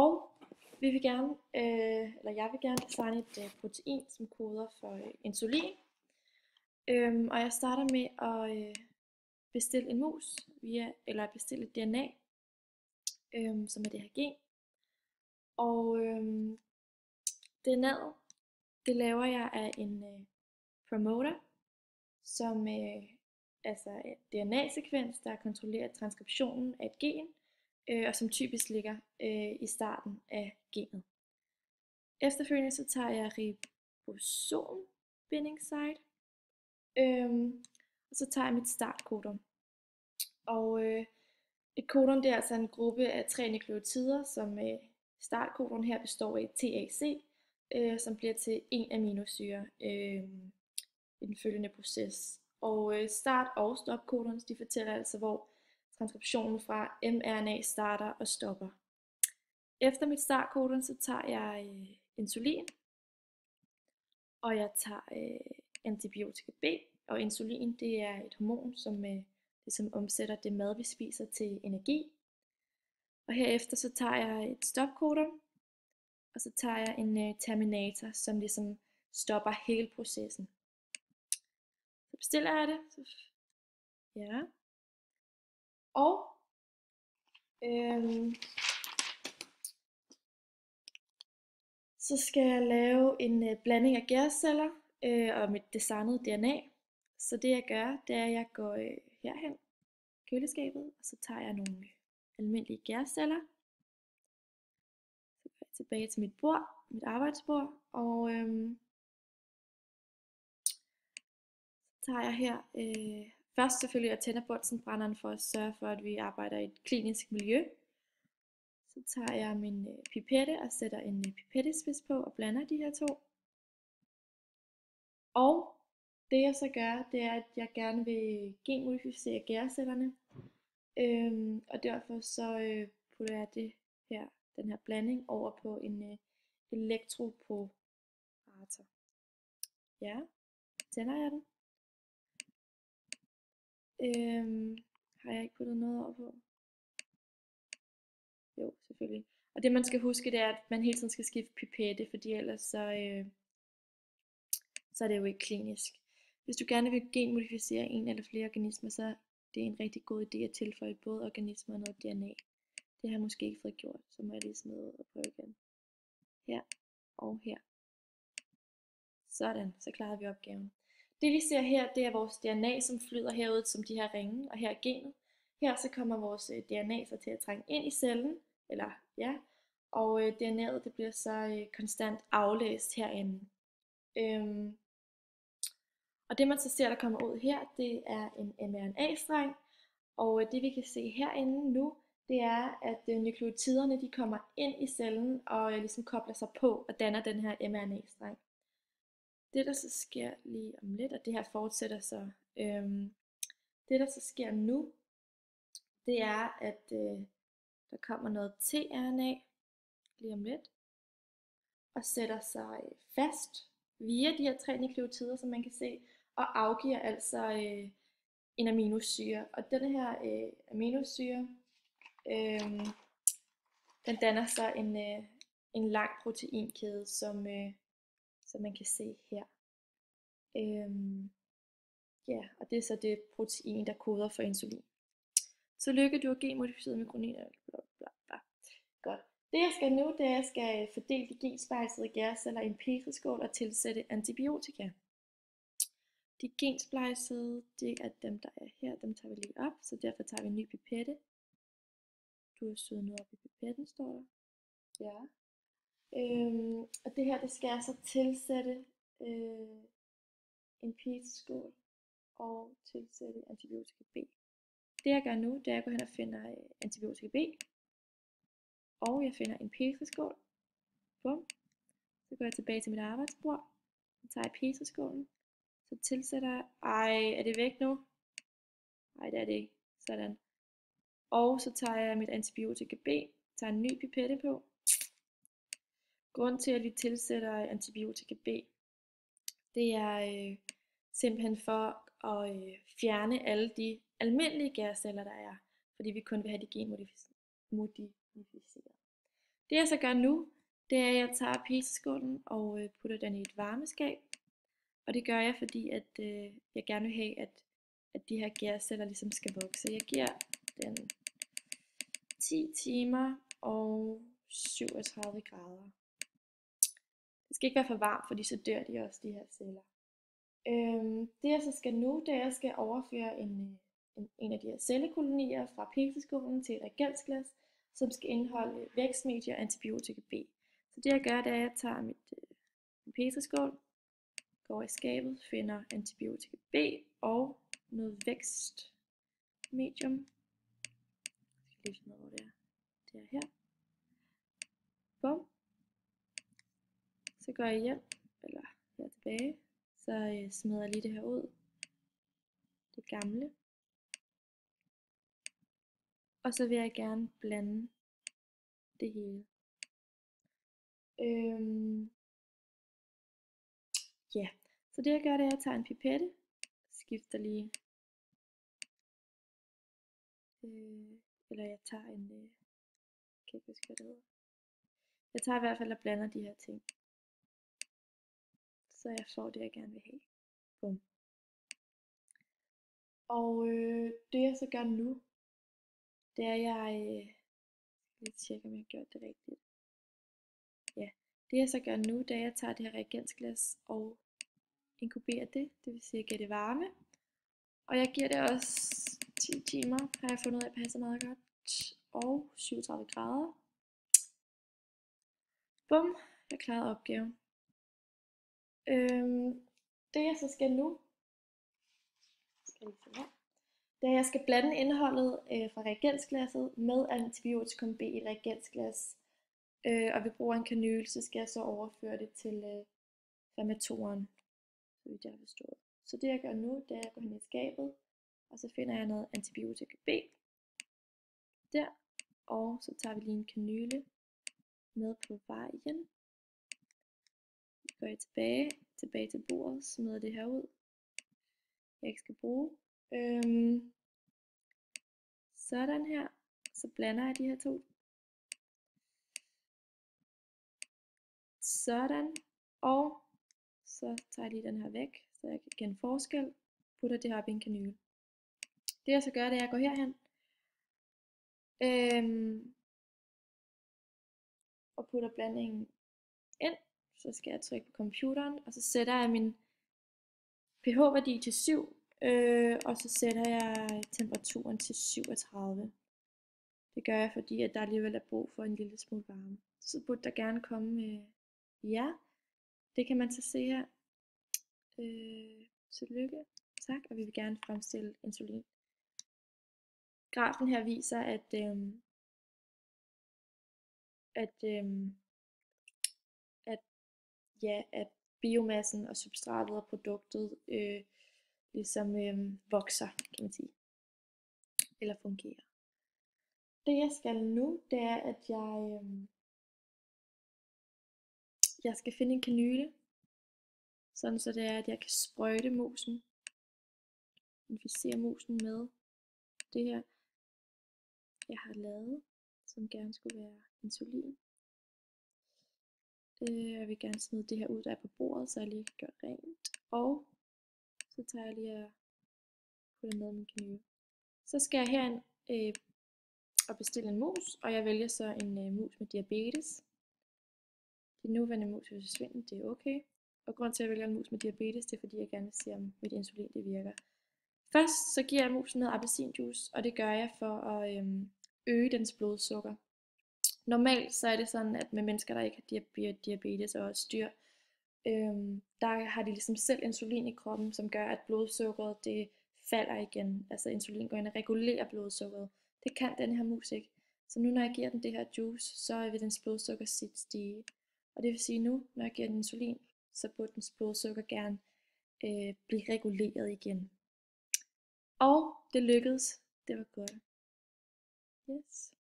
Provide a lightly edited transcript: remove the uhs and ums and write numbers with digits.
Og vi vil gerne, jeg vil gerne designe et protein, som koder for insulin. Og jeg starter med at bestille en mus bestille et DNA, som er det her gen. Og DNA'et, det laver jeg af en promoter, som altså et DNA-sekvens, der kontrollerer transkriptionen af et gen, og som typisk ligger i starten af genet. Efterfølgende så tager jeg ribosombindingssite, og så tager jeg mit startkodon. Og et kodon, det er altså en gruppe af 3 nukleotider, som startkodon her består af TAC, som bliver til en aminosyre i den følgende proces. Og start- og stopkodons, de fortæller altså, hvor transkriptionen fra mRNA starter og stopper. Efter mit startkodon, så tager jeg insulin, og jeg tager antibiotika B, og insulin, det er et hormon, som omsætter det mad, vi spiser, til energi. Og herefter så tager jeg et stopkodon, og så tager jeg en terminator, som ligesom stopper hele processen. Så bestiller jeg det. Ja. Og så skal jeg lave en blanding af gærceller og mit designede DNA. Så det jeg gør, det er, at jeg går herhen i køleskabet, og så tager jeg nogle almindelige gærceller. Så går jeg tilbage til mit arbejdsbord, og så tager jeg her først selvfølgelig at tænder Bunsenbrænderen for at sørge for, at vi arbejder i et klinisk miljø. Så tager jeg min pipette og sætter en pipettespids på og blander de her to. Og det jeg så gør, det er, at jeg gerne vil genmodificere gærcellerne. Og derfor så putter jeg den her blanding over på en elektroporator. Ja, tænder jeg den. Har jeg ikke puttet noget over på? Jo, selvfølgelig. Og det man skal huske, det er, at man hele tiden skal skifte pipette, fordi ellers så er det jo ikke klinisk. Hvis du gerne vil genmodificere en eller flere organismer, så er det en rigtig god idé at tilføje både organismer og noget DNA. Det har jeg måske ikke fået gjort, så må jeg lige smide og prøve igen. Her og her. Sådan, så klarede vi opgaven. Det vi ser her, det er vores DNA, som flyder herud som de her ringe, og her er genet. Her så kommer vores DNA så til at trænge ind i cellen, og DNA'et det bliver så konstant aflæst herinde. Og det man så ser, der kommer ud her, det er en mRNA-streng, og det vi kan se herinde nu, det er, at nukleotiderne de kommer ind i cellen og ligesom kobler sig på og danner den her mRNA-streng. Det der så sker lige om lidt, og det her fortsætter så, det der så sker nu, det er, at der kommer noget tRNA lige om lidt, og sætter sig fast via de her 3 nukleotider, som man kan se, og afgiver altså en aminosyre. Og denne her aminosyre, den danner så en lang proteinkæde, som man kan se her. Og det er så det protein, der koder for insulin. Tillykke, du har genmodificeret mikroniner. Godt. Det jeg skal nu, det er, at jeg skal fordele de gensplejsede gærceller i en petriskål og tilsætte antibiotika. De gensplejsede, det er dem, der er her. Dem tager vi lige op, så derfor tager vi en ny pipette. Du har syet noget op i pipetten, står der. Ja. Og det her, det skal jeg så tilsætte en petriskål og tilsætte antibiotika B. Det jeg gør nu, det er, at jeg går hen og finder antibiotika B. Og jeg finder en petriskål. Bum. Så går jeg tilbage til mit arbejdsbord. Så tager jeg petriskålen. Så tilsætter jeg... er det væk nu? Nej, det er det ikke. Sådan. Og så tager jeg mit antibiotika B. Tager en ny pipette på. Grunden til, at vi tilsætter antibiotika B, det er simpelthen for at fjerne alle de almindelige gærceller, der er. Fordi vi kun vil have de genmodificerede. Det jeg så gør nu, det er, at jeg tager pizzaskålen og putter den i et varmeskab. Og det gør jeg, fordi at jeg gerne vil have, at de her gærceller ligesom skal vokse. Jeg giver den 10 timer og 37 grader. Det skal ikke være for varmt, fordi så dør de også, de her celler. Det jeg så skal nu, det er, at jeg skal overføre en af de her cellekolonier fra pizzaskålen til et reagensglas, som skal indeholde vækstmedie og antibiotika B. Så det jeg gør, det er, at jeg tager min pizzaskål, går i skabet, finder antibiotika B og noget vækstmedium. Jeg skal lige finde ud af, hvor det er. Det er her. Bum. Så går jeg hjem, eller her tilbage, så smider jeg lige det her ud. Det gamle. Og så vil jeg gerne blande det hele. Ja, så det jeg gør, det er, at jeg tager en pipette, skifter lige, eller jeg tager en, kan ikke huske hvad det hedder. Jeg tager i hvert fald og blander de her ting, så jeg får det jeg gerne vil have. Bum. Og det jeg så gør nu, det er, at jeg lige tjekke, om jeg har gjort det rigtigt. Ja, det jeg så gør nu, det er, at jeg tager det her reagensglas og inkuberer det, det vil sige, at jeg giver det varme. Og jeg giver det også 10 timer, har jeg fundet ud af, passer meget godt. Og 37 grader. Bum, jeg klarede opgaven. Det jeg så skal nu, det er, at jeg skal blande indholdet fra reagensglasset med antibiotikum B i et reagensglas. Og ved brug af en kanyle, så skal jeg så overføre det til fermentoren, så vidt jeg har forstået. Så det jeg gør nu, det er, at jeg går hen i skabet, og så finder jeg noget antibiotika B der, og så tager vi lige en kanyle med på vejen. Så går jeg tilbage til bordet, smider det her ud, jeg ikke skal bruge. Sådan her, så blander jeg de her to. Sådan, og så tager jeg lige den her væk, så jeg kan kende forskel, putter det her op i en kanyle. Det jeg så gør, det er, at jeg går herhen, og putter blandingen ind. Så skal jeg trykke på computeren, og så sætter jeg min pH-værdi til 7, og så sætter jeg temperaturen til 37. Det gør jeg, fordi at der alligevel er brug for en lille smule varme. Så burde der gerne komme ja. Det kan man så se her. Tillykke. Tak, og vi vil gerne fremstille insulin. Grafen her viser, at biomassen og substratet og produktet ligesom vokser, kan man sige. Eller fungerer. Det jeg skal nu, det er, at jeg skal finde en kanyle, sådan så det er, at jeg kan sprøjte musen, inficere musen med det her, jeg har lavet, som gerne skulle være insulin. Jeg vil gerne smide det her ud, der er på bordet, så jeg lige gør rent. Og så tager jeg lige og putter med min kanyle. Så skal jeg herind og bestille en mus, og jeg vælger så en mus med diabetes. De nuværende mus vil forsvinde, det er okay. Og grund til at jeg vælger en mus med diabetes, det er fordi jeg gerne vil se om mit insulin det virker. Først så giver jeg musen noget appelsinjuice, og det gør jeg for at øge dens blodsukker. Normalt så er det sådan, at med mennesker, der ikke har diabetes og også dyr, der har de ligesom selv insulin i kroppen, som gør, at blodsukkeret det falder igen. Altså insulin går ind og regulerer blodsukkeret. Det kan den her mus ikke. Så nu når jeg giver den det her juice, så vil dens blodsukker stige. Og det vil sige nu, når jeg giver den insulin, så burde dens blodsukker gerne blive reguleret igen. Og det lykkedes. Det var godt. Yes.